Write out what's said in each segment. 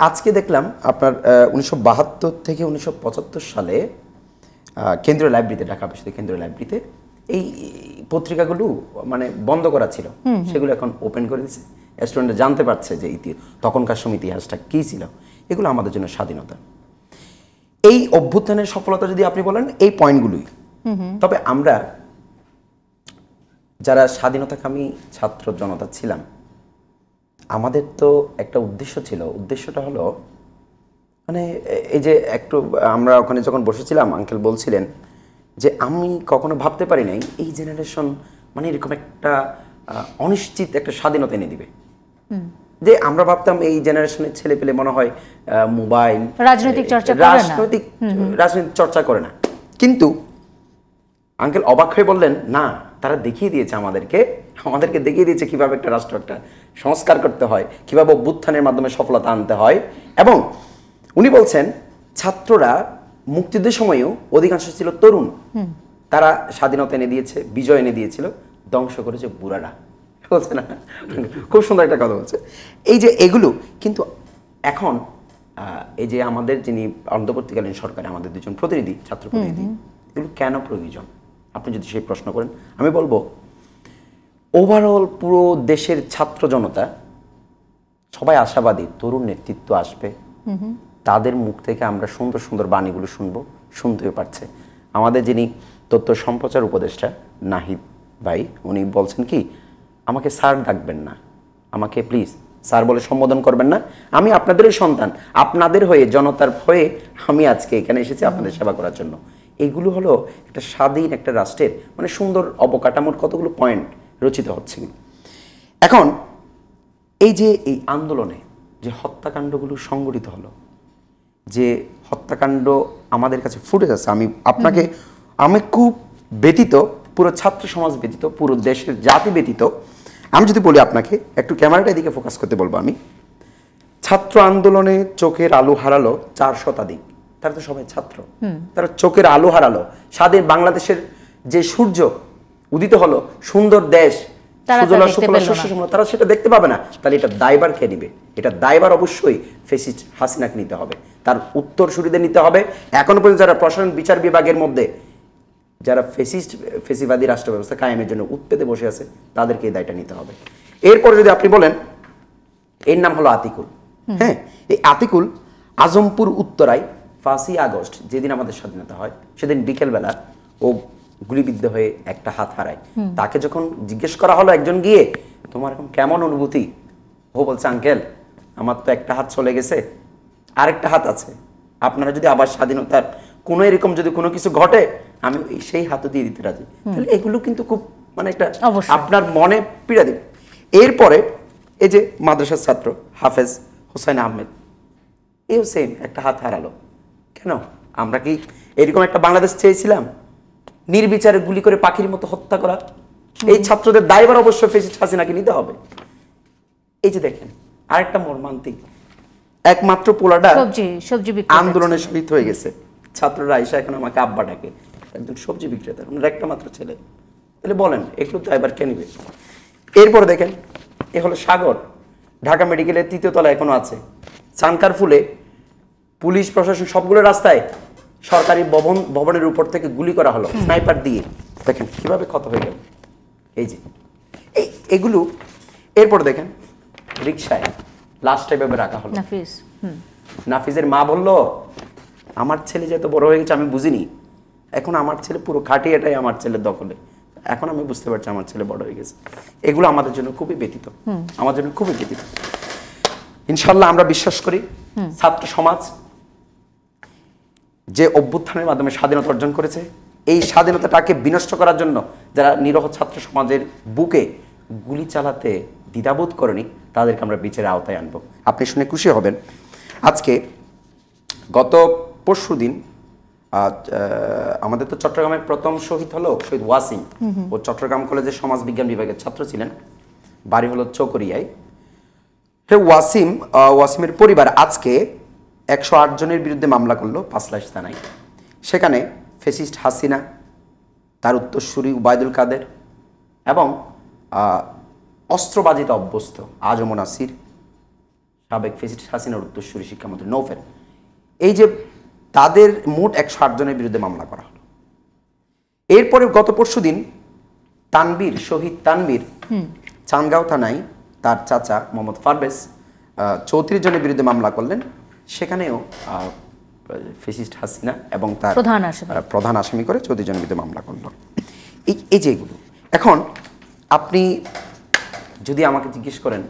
আজকে দেখলাম আপনার 1972 থেকে 1975 সালে কেন্দ্রীয় লাইব্রেরিতে, ঢাকা বিশ্ববিদ্যালয় কেন্দ্রীয় লাইব্রেরিতে এই পত্রিকাগুলো মানে বন্ধ করা ছিল, সেগুলো এখন ওপেন করে দিয়েছে। স্টুডেন্টরা জানতে পারছে যে তখনকার সময় ইতিহাসটা কী ছিল। এগুলো আমাদের জন্য স্বাধীনতা। এই অভ্যুত্থানের সফলতা যদি আপনি বলেন এই পয়েন্টগুলোই। তবে আমরা যারা স্বাধীনতাকামী ছাত্র জনতা ছিলাম, আমাদের তো একটা উদ্দেশ্য ছিল। উদ্দেশ্যটা হলো মানে এই যে একটু আমরা ওখানে যখন বসেছিলাম আঙ্কেল বলছিলেন যে আমি কখনো ভাবতে পারি নাই এই জেনারেশন মানে এরকম একটা অনিশ্চিত একটা স্বাধীনতা এনে দিবে। যে আমরা ভাবতাম এই জেনারেশনের ছেলে পেলে মনে হয় মোবাইল, রাজনৈতিক চর্চা করে না। কিন্তু আঙ্কেল অবাক হয়ে বললেন না, তারা দেখিয়ে দিয়েছে আমাদেরকে দেখিয়ে দিয়েছে কিভাবে একটা রাষ্ট্র একটা সংস্কার করতে হয়, কিভাবে অভ্যুত্থানের মাধ্যমে সফলতা আনতে হয়। এবং উনি বলছেন ছাত্ররা মুক্তিযুদ্ধের সময়ও অধিকাংশ ছিল তরুণ, তারা স্বাধীনতা এনে দিয়েছে, বিজয় এনে দিয়েছিল, ধ্বংস করেছে বুড়ারা। বলছে না, খুব সুন্দর একটা কথা বলছে। এই যে এগুলো কিন্তু এখন এই যে আমাদের যিনি অন্তর্বর্তীকালীন সরকারে আমাদের দুজন প্রতিনিধি, ছাত্র প্রতিনিধি, এগুলো কেন প্রয়োজন আপনি যদি সেই প্রশ্ন করেন, আমি বলবো ওভারঅল পুরো দেশের ছাত্র জনতা সবাই আশাবাদী তরুণ নেতৃত্ব আসবে, তাদের মুখ থেকে আমরা সুন্দর সুন্দর বাণীগুলো শুনতেও পারছে। আমাদের যিনি তথ্য সম্প্রচার উপদেষ্টা নাহিদ ভাই, উনি বলছেন কি আমাকে স্যার ডাকবেন না, আমাকে প্লিজ স্যার বলে সম্বোধন করবেন না, আমি আপনাদেরই সন্তান, আপনাদের হয়ে জনতার হয়ে আমি আজকে এখানে এসেছি আপনাদের সেবা করার জন্য। এগুলো হলো একটা স্বাধীন একটা রাষ্ট্রের মানে সুন্দর অবকাঠামোর কতগুলো পয়েন্ট রচিত হচ্ছে। এখন এই যে এই আন্দোলনে যে হত্যাকাণ্ডগুলো সংগঠিত হলো, যে হত্যাকাণ্ড আমাদের কাছে ফুটেজ আছে, আমি খুব ব্যতীত, পুরো ছাত্র সমাজ ব্যতীত, পুরো দেশের জাতি ব্যতীত, আমি যদি বলি আপনাকে একটু ক্যামেরাটা এদিকে ফোকাস করতে বলবো, আমি ছাত্র আন্দোলনে চোখের আলো হারালো 4 শতাধিক, তারা তো সবাই ছাত্র, তারা চোখের আলো হারালো। স্বাধীন বাংলাদেশের যে সূর্য উদিত হলো, সুন্দর দেশ, তারা সেটা দেখতে পাবে না, তাহলে এটা দায়ভার কে নিবে? এটা দায়ভার অবশ্যই ফ্যাসিস্ট হাসিনাকে নিতে হবে, তার উত্তরসূরিদের নিতে হবে। এখনো পর্যন্ত যারা প্রশাসন বিচার বিভাগের মধ্যে যারা ফেসিবাদী রাষ্ট্র ব্যবস্থা কায়েমের জন্য উৎপেতে বসে আছে, তাদেরকে এই দায়টা নিতে হবে। এরপরে যদি আপনি বলেন, এর নাম হলো আতিকুল। হ্যাঁ, এই আতিকুল আজমপুর উত্তরায় 5ই আগস্ট যেদিন আমাদের স্বাধীনতা হয়, সেদিন বিকেলবেলা ও গুলিবিদ্ধ হয়ে একটা হাত হারায়। তাকে যখন জিজ্ঞেস করা হলো একজন গিয়ে, তোমার এখন কেমন অনুভূতি? ও বলছে, আঙ্কেল আমার তো একটা হাত চলে গেছে, আরেকটা হাত আছে, আপনারা যদি আবার স্বাধীনতার কোনো এরকম যদি কোনো কিছু ঘটে, আমি সেই হাতও দিয়ে দিতে রাজি। তাহলে এগুলো কিন্তু খুব মানে একটা আপনার মনে পীড়া দিবে। এরপরে এই যে মাদ্রাসার ছাত্র হাফেজ হোসাইন আহমেদ, এও সেম একটা হাত হারালো। কেন? আমরা কি এরকম একটা বাংলাদেশ চেয়েছিলাম? নির্বিচারে গুলি করে পাখির মতো হত্যা করা, এই ছাত্রদের দায়ভার অবশ্যই ফ্যাসিস্ট হাসিনাকে নিতে হবে। এই যে দেখেন আরেকটা মর্মান্তিক, একমাত্র পোলাটা আন্দোলনে শহীদ হয়ে গেছে, ছাত্ররা আইসা এখন আমাকে আব্বা ডাকে, একজন সবজি বিক্রেতা, ওনার একটা মাত্র ছেলে। তাহলে বলেন একটু দায়ভার কে নিবে? এরপরে দেখেন এ হলো সাগর, ঢাকা মেডিকেলের 3য় তলায় এখনো আছে। চানকার ফুলে পুলিশ প্রশাসন সবগুলো রাস্তায় সরকারি ভবনের উপর থেকে গুলি করা হলো স্নাইপার দিয়ে, দেখেন কিভাবে ক্ষত হয়ে গেল। এই যে এগুলো। এরপরে দেখেন রিকশায় লাস্ট এভাবে রাখা হলো। নাফিজের মা বলল, আমার ছেলে যেহেতু বড় হয়ে গেছে আমি বুঝিনি, এখন আমার ছেলে পুরো খাটিয়াটাই আমার ছেলের দখলে, এখন আমি বুঝতে পারছি আমার ছেলে বড় হয়ে গেছে। এগুলো আমাদের জন্য খুবই ব্যতীত, আমার জন্য খুবই ব্যতীত। ইনশাল্লাহ আমরা বিশ্বাস করি ছাত্র সমাজ যে অভ্যুত্থানের মাধ্যমে স্বাধীনতা অর্জন করেছে, এই স্বাধীনতাটাকে বিনষ্ট করার জন্য যারা নিরহ ছাত্র সমাজের বুকে গুলি চালাতে দ্বিধাবোধ করেনি, তাদেরকে আমরা বিচারের আওতায় আনবো। আপনি শুনে খুশি হবেন, আজকে গত পরশুদিন আমাদের তো চট্টগ্রামের প্রথম শহীদ হলো শহীদ ওয়াসিম। ও চট্টগ্রাম কলেজের সমাজ বিজ্ঞান বিভাগের ছাত্র ছিলেন, বাড়ি হলো চকরিয়ায়। ওয়াসিমের পরিবার আজকে 108 জনের বিরুদ্ধে মামলা করলো 5 লাখ থানায়। সেখানে ফ্যাসিস্ট হাসিনা, তার উত্তরসূরি উবায়দুল কাদের এবং অস্ত্রবাজিতে অভ্যস্ত আজম নাসির, সাবেক ফেসিস্ট হাসিনার উত্তরসূরি শিক্ষামন্ত্রী নৌফেল, এই যে তাদের মোট 108 জনের বিরুদ্ধে মামলা করা হলো। এরপরে গত পরশুদিন তানবীর, শহীদ তানবীর চানগাঁও থানায় তার চাচা মোহাম্মদ পারভেজ 34 জনের বিরুদ্ধে মামলা করলেন। সেখানেও ফেসিস্ট হাসিনা এবং তার প্রধান আসামি করে 34 জনের বিরুদ্ধে মামলা করল। এই যে এগুলো, এখন আপনি যদি আমাকে জিজ্ঞেস করেন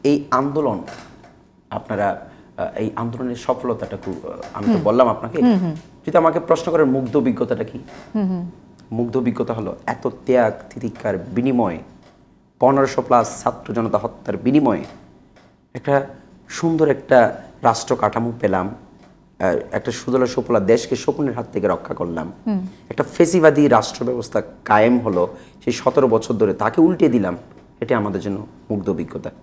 এই আন্দোলন, আপনারা এই আন্দোলনের সফলতাটা আমি তো বললাম আপনাকে, যদি আমাকে প্রশ্ন করেন মুগ্ধ অভিজ্ঞতাটা কি, মুগ্ধ অভিজ্ঞতা হলো এত ত্যাগ তিতিক্ষার বিনিময়ে 1500+ ছাত্র জনতা হত্যার বিনিময়ে একটা সুন্দর একটা রাষ্ট্র কাঠামো পেলাম, একটা সুদলা সুফলা দেশকে শকুনের হাত থেকে রক্ষা করলাম, একটা ফেসিবাদী রাষ্ট্র ব্যবস্থা কায়েম হলো সেই 17 বছর ধরে, তাকে উল্টে দিলাম, এটা আমাদের জন্য মুগ্ধ অভিজ্ঞতা।